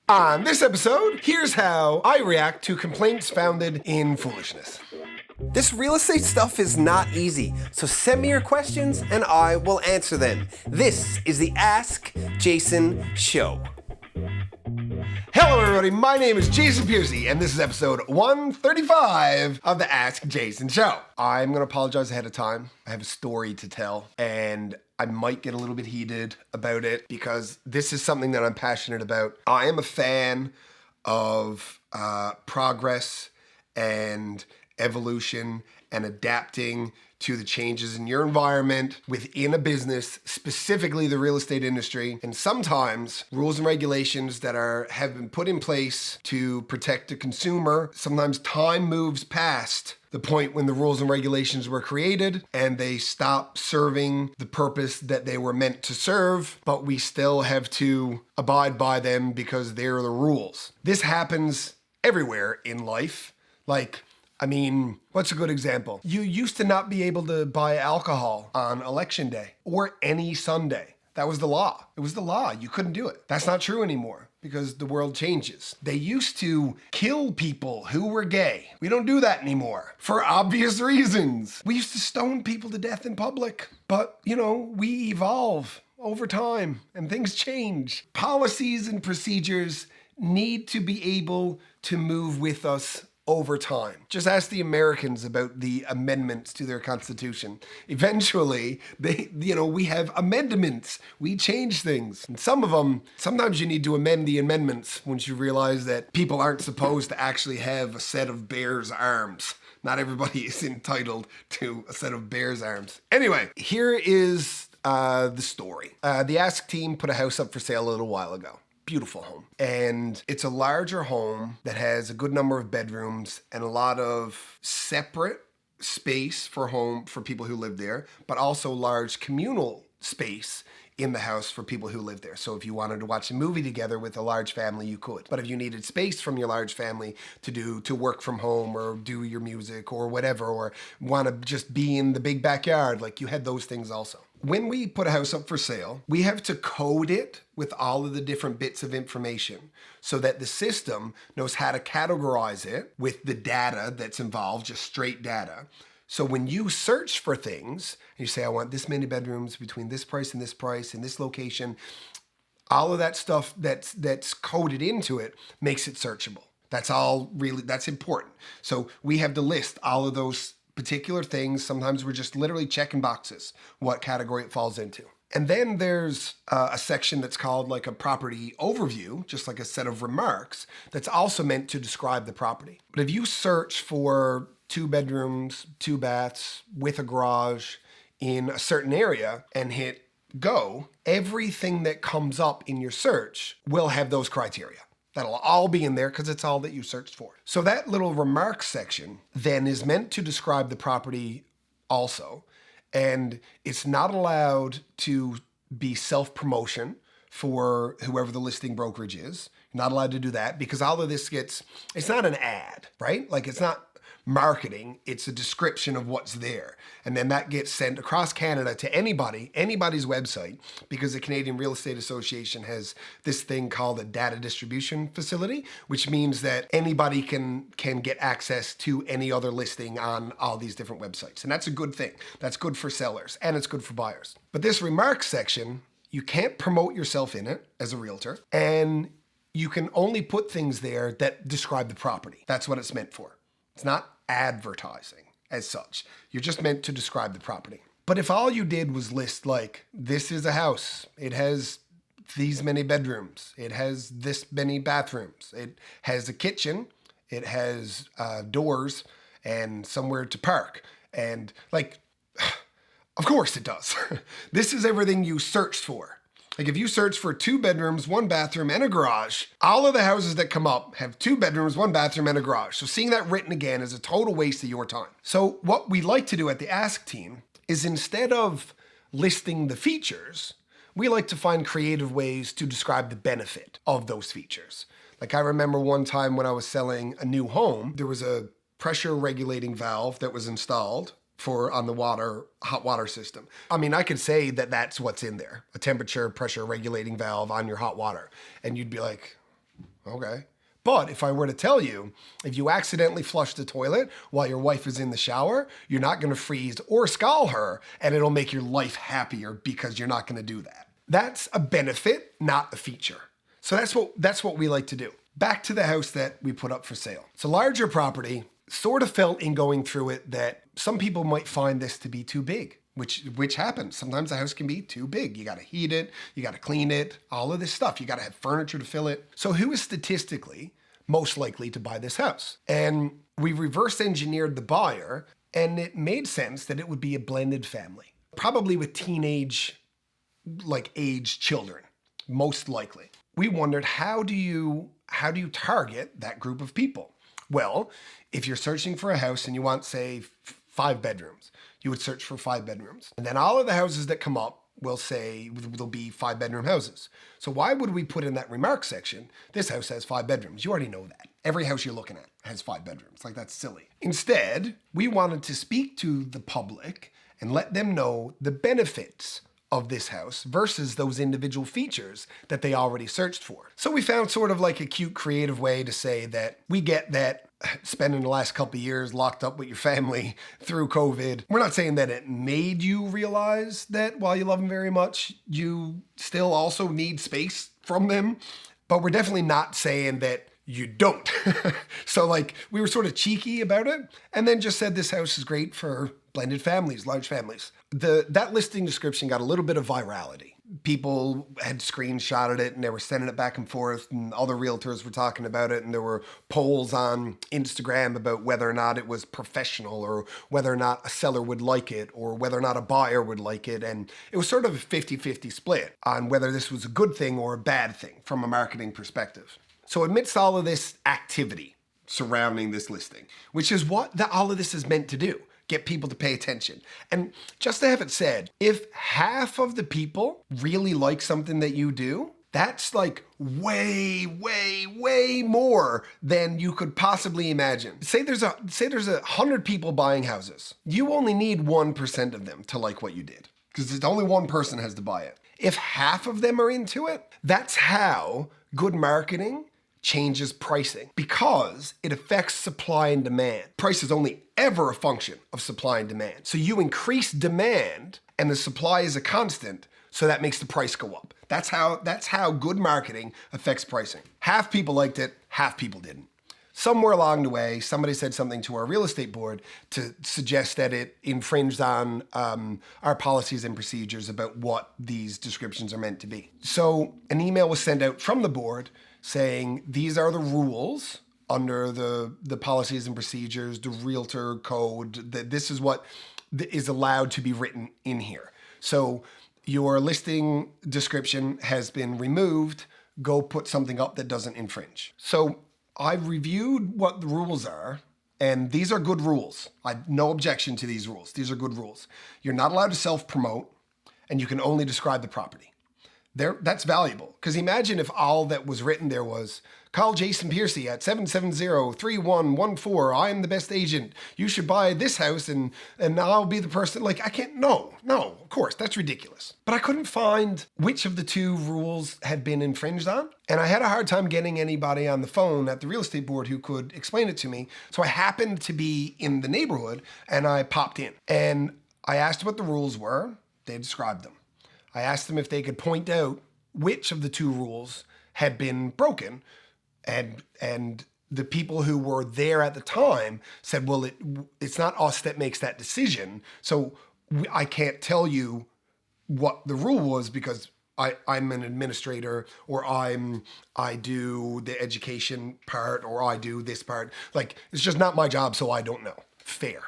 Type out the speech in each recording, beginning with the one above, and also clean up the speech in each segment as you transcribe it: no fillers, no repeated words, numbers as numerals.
On this episode, here's how I react to complaints founded in foolishness. This real estate stuff is not easy, so send me your questions and I will answer them. This is the Ask Jason Show. Hello everybody, my name is Jason Piercey, and this is episode 135 of the Ask Jason Show. I'm gonna apologize ahead of time. I have a story to tell, and I might get a little bit heated about it because this is something that I'm passionate about. I am a fan of progress and evolution and adapting to the changes in your environment within a business, specifically the real estate industry. And sometimes rules and regulations that have been put in place to protect the consumer, sometimes time moves past the point when the rules and regulations were created and they stop serving the purpose that they were meant to serve, but we still have to abide by them because they're the rules. This happens everywhere in life. What's a good example? You used to not be able to buy alcohol on election day or any Sunday. That was the law. It was the law. You couldn't do it. That's not true anymore because the world changes. They used to kill people who were gay. We don't do that anymore for obvious reasons. We used to stone people to death in public. But, we evolve over time and things change. Policies and procedures need to be able to move with us over time. Just ask the Americans about the amendments to their constitution. Eventually, we have amendments. We change things. And some of them, sometimes you need to amend the amendments once you realize that people aren't supposed to actually have a set of bear's arms. Not everybody is entitled to a set of bear's arms. Anyway, here is the story. The Ask team put a house up for sale a little while ago. Beautiful home. And it's a larger home that has a good number of bedrooms and a lot of separate space for people who live there, but also large communal space in the house for people who live there. So if you wanted to watch a movie together with a large family, you could. But if you needed space from your large family to work from home or do your music or whatever, or want to just be in the big backyard, you had those things also. When we put a house up for sale, we have to code it with all of the different bits of information so that the system knows how to categorize it with the data that's involved, just straight data. So when you search for things, and you say, I want this many bedrooms between this price and in this location, all of that stuff that's coded into it makes it searchable. That's important. So we have to list all of those particular things. Sometimes we're just literally checking boxes, what category it falls into. And then there's a section that's called a property overview, just like a set of remarks that's also meant to describe the property. But if you search for 2 bedrooms, 2 baths with a garage in a certain area and hit go, everything that comes up in your search will have those criteria. That'll all be in there because it's all that you searched for. So that little remarks section then is meant to describe the property also. And it's not allowed to be self-promotion for whoever the listing brokerage is. You're not allowed to do that because all of this it's not an ad, right? It's not marketing, it's a description of what's there. And then that gets sent across Canada to anybody's website, because the Canadian Real Estate Association has this thing called a data distribution facility, which means that anybody can get access to any other listing on all these different websites. And that's a good thing. That's good for sellers and it's good for buyers. But this remarks section, you can't promote yourself in it as a realtor, and you can only put things there that describe the property. That's what it's meant for. It's not advertising as such. You're just meant to describe the property. But if all you did was list this is a house, it has these many bedrooms, it has this many bathrooms, it has a kitchen, it has doors and somewhere to park, and of course it does. This is everything you searched for. If you search for 2 bedrooms, 1 bathroom, and a garage, all of the houses that come up have 2 bedrooms, 1 bathroom, and a garage. So seeing that written again is a total waste of your time. So what we like to do at the Ask team is, instead of listing the features, we like to find creative ways to describe the benefit of those features. I remember one time when I was selling a new home, there was a pressure regulating valve that was installed on the hot water system. I could say that that's what's in there, a temperature pressure regulating valve on your hot water. And you'd be like, Okay. But if I were to tell you, if you accidentally flush the toilet while your wife is in the shower, you're not going to freeze or scald her, and it'll make your life happier because you're not going to do that. That's a benefit, not a feature. So that's what we like to do. Back to the house that we put up for sale. It's a larger property. Sort of felt in going through it that some people might find this to be too big, which happens. Sometimes the house can be too big. You got to heat it, you got to clean it, all of this stuff. You got to have furniture to fill it. So who is statistically most likely to buy this house? And we reverse engineered the buyer, and it made sense that it would be a blended family, probably with teenage, age children, most likely. We wondered, how do you target that group of people? Well, if you're searching for a house and you want, say, 5 bedrooms, you would search for 5 bedrooms. And then all of the houses that come up will say there'll be 5-bedroom houses. So why would we put in that remark section, this house has 5 bedrooms? You already know that. Every house you're looking at has 5 bedrooms. That's silly. Instead, we wanted to speak to the public and let them know the benefits of this house versus those individual features that they already searched for. So we found sort of like a cute, creative way to say that we get that spending the last couple of years locked up with your family through COVID, we're not saying that it made you realize that while you love them very much, you still also need space from them, but we're definitely not saying that you don't. So we were sort of cheeky about it and then just said this house is great for blended families, large families. That listing description got a little bit of virality. People had screenshotted it and they were sending it back and forth, and other realtors were talking about it, and there were polls on Instagram about whether or not it was professional or whether or not a seller would like it or whether or not a buyer would like it. And it was sort of a 50-50 split on whether this was a good thing or a bad thing from a marketing perspective. So amidst all of this activity surrounding this listing, which is what all of this is meant to do, get people to pay attention. And just to have it said, if half of the people really like something that you do, that's way, way, way more than you could possibly imagine. Say there's 100 people buying houses. You only need 1% of them to like what you did, because it's only one person has to buy it. If half of them are into it, that's how good marketing changes pricing, because it affects supply and demand. Price is only ever a function of supply and demand. So you increase demand and the supply is a constant, so that makes the price go up. That's how good marketing affects pricing. Half people liked it, half people didn't. Somewhere along the way, somebody said something to our real estate board to suggest that it infringed on our policies and procedures about what these descriptions are meant to be. So an email was sent out from the board saying these are the rules under the policies and procedures, the realtor code, that this is what is allowed to be written in here. So your listing description has been removed. Go put something up that doesn't infringe. So I've reviewed what the rules are, and these are good rules. I have no objection to these rules. These are good rules. You're not allowed to self-promote, and you can only describe the property. That's valuable, because imagine if all that was written there was, call Jason Piercey at 770-3114. I'm the best agent. You should buy this house and I'll be the person. I can't, no, of course, that's ridiculous. But I couldn't find which of the two rules had been infringed on. And I had a hard time getting anybody on the phone at the real estate board who could explain it to me. So I happened to be in the neighborhood and I popped in and I asked what the rules were. They described them. I asked them if they could point out which of the two rules had been broken, and the people who were there at the time said, well, it's not us that makes that decision, so I can't tell you what the rule was because I'm an administrator, or I do the education part, or I do this part. It's just not my job, so I don't know. Fair.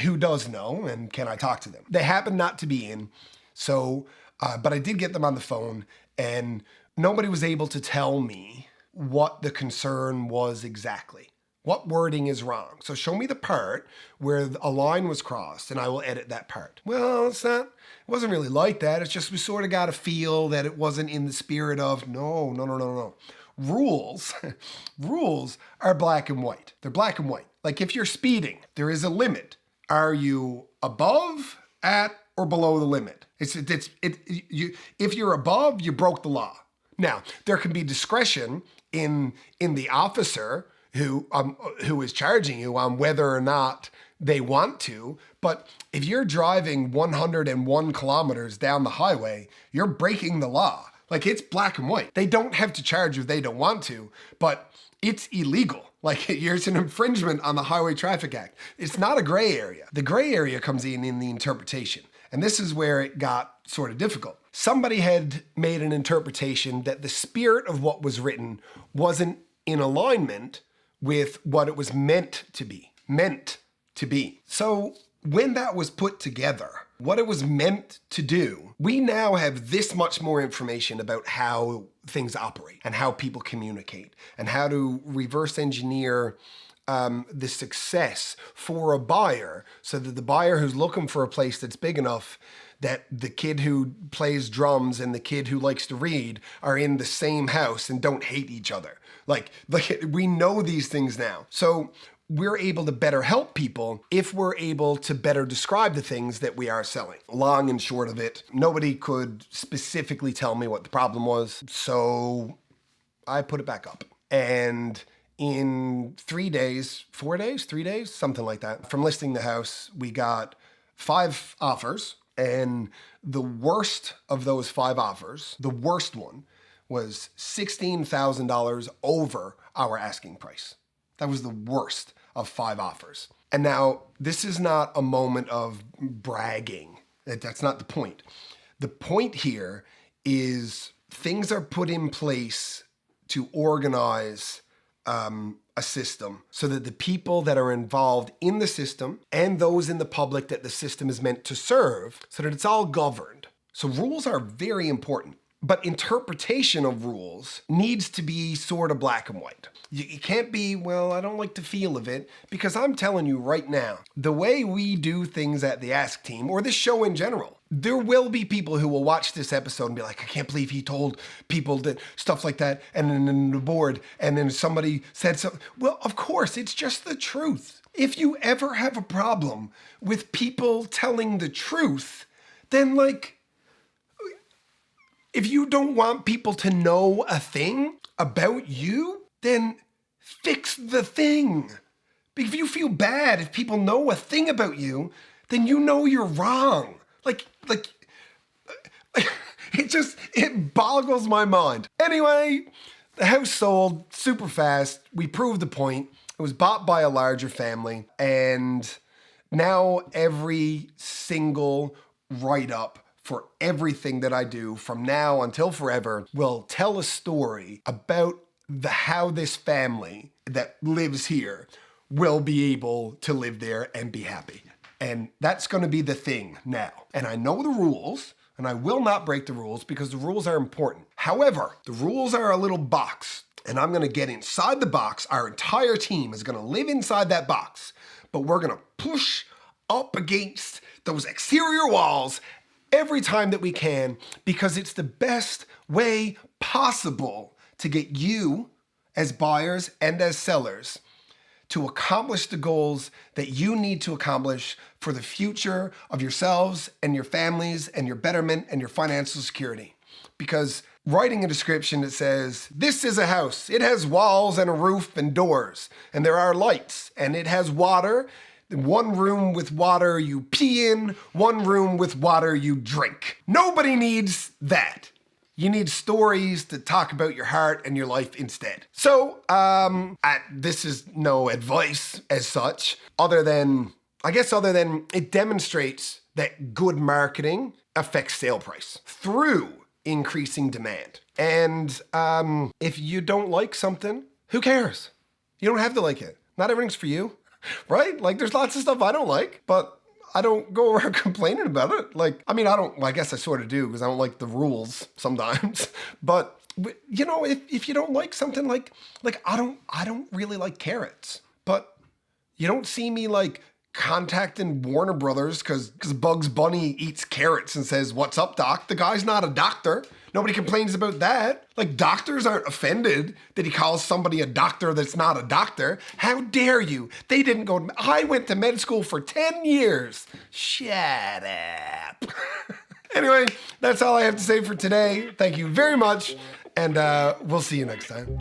Who does know, and can I talk to them? They happen not to be in. So, but I did get them on the phone, and nobody was able to tell me what the concern was exactly. What wording is wrong? So show me the part where a line was crossed, and I will edit that part. Well, it wasn't really like that. It's just we sort of got a feel that it wasn't in the spirit of, no. Rules are black and white. They're black and white. If you're speeding, there is a limit. Are you above, at, or below the limit? If you're above, you broke the law. Now, there can be discretion in the officer who is charging you on whether or not they want to, but if you're driving 101 kilometers down the highway, you're breaking the law. Like, it's black and white. They don't have to charge you if they don't want to, but it's illegal. Like, it's an infringement on the Highway Traffic Act. It's not a gray area. The gray area comes in the interpretation. And this is where it got sort of difficult. Somebody had made an interpretation that the spirit of what was written wasn't in alignment with what it was meant to be. So when that was put together, what it was meant to do, we now have this much more information about how things operate and how people communicate and how to reverse engineer the success for a buyer so that the buyer who's looking for a place that's big enough that the kid who plays drums and the kid who likes to read are in the same house and don't hate each other. Like we know these things now. So we're able to better help people if we're able to better describe the things that we are selling. Long and short of it, nobody could specifically tell me what the problem was. So I put it back up. And in 3 days, something like that, from listing the house, we got 5 offers. And the worst of those 5 offers, the worst one, was $16,000 over our asking price. That was the worst of 5 offers. And now, this is not a moment of bragging. That's not the point. The point here is things are put in place to organize a system so that the people that are involved in the system and those in the public that the system is meant to serve, so that it's all governed. So rules are very important, but interpretation of rules needs to be sort of black and white. You can't be, well, I don't like the feel of it, because I'm telling you right now, the way we do things at the Ask Team, or this show in general, there will be people who will watch this episode and be like, I can't believe he told people that stuff like that, and then the board, and then somebody said something. Well, of course, it's just the truth. If you ever have a problem with people telling the truth, then if you don't want people to know a thing about you, then fix the thing. If you feel bad if people know a thing about you, then you know you're wrong. It boggles my mind. Anyway, the house sold super fast. We proved the point. It was bought by a larger family, and now every single write-up for everything that I do from now until forever will tell a story about how this family that lives here will be able to live there and be happy. And that's going to be the thing now. And I know the rules, and I will not break the rules because the rules are important. However, the rules are a little box, and I'm going to get inside the box. Our entire team is going to live inside that box, but we're going to push up against those exterior walls every time that we can, because it's the best way possible to get you as buyers and as sellers to accomplish the goals that you need to accomplish for the future of yourselves and your families and your betterment and your financial security. Because writing a description that says, this is a house, it has walls and a roof and doors, and there are lights, and it has water, one room with water you pee in, one room with water you drink. Nobody needs that. You need stories to talk about your heart and your life instead. So, this is no advice as such, other than it demonstrates that good marketing affects sale price through increasing demand. And if you don't like something, who cares? You don't have to like it. Not everything's for you, right? There's lots of stuff I don't like, but I don't go around complaining about it. I guess I sort of do because I don't like the rules sometimes. But if you don't like something, I don't really like carrots. But you don't see me contacting Warner Brothers because Bugs Bunny eats carrots and says, "What's up, doc?" The guy's not a doctor. Nobody complains about that. Doctors aren't offended that he calls somebody a doctor that's not a doctor. How dare you? They didn't go. I went to med school for 10 years. Shut up. Anyway, that's all I have to say for today. Thank you very much. And we'll see you next time.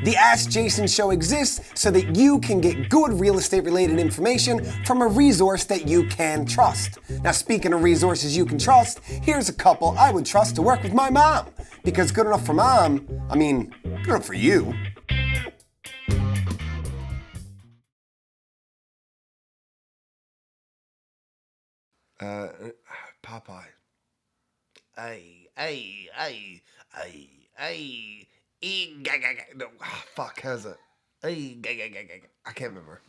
The Ask Jason Show exists so that you can get good real estate related information from a resource that you can trust. Now, speaking of resources you can trust, here's a couple I would trust to work with my mom. Because good enough for mom, I mean, good enough for you. Popeye. No, fuck, how's it? I can't remember.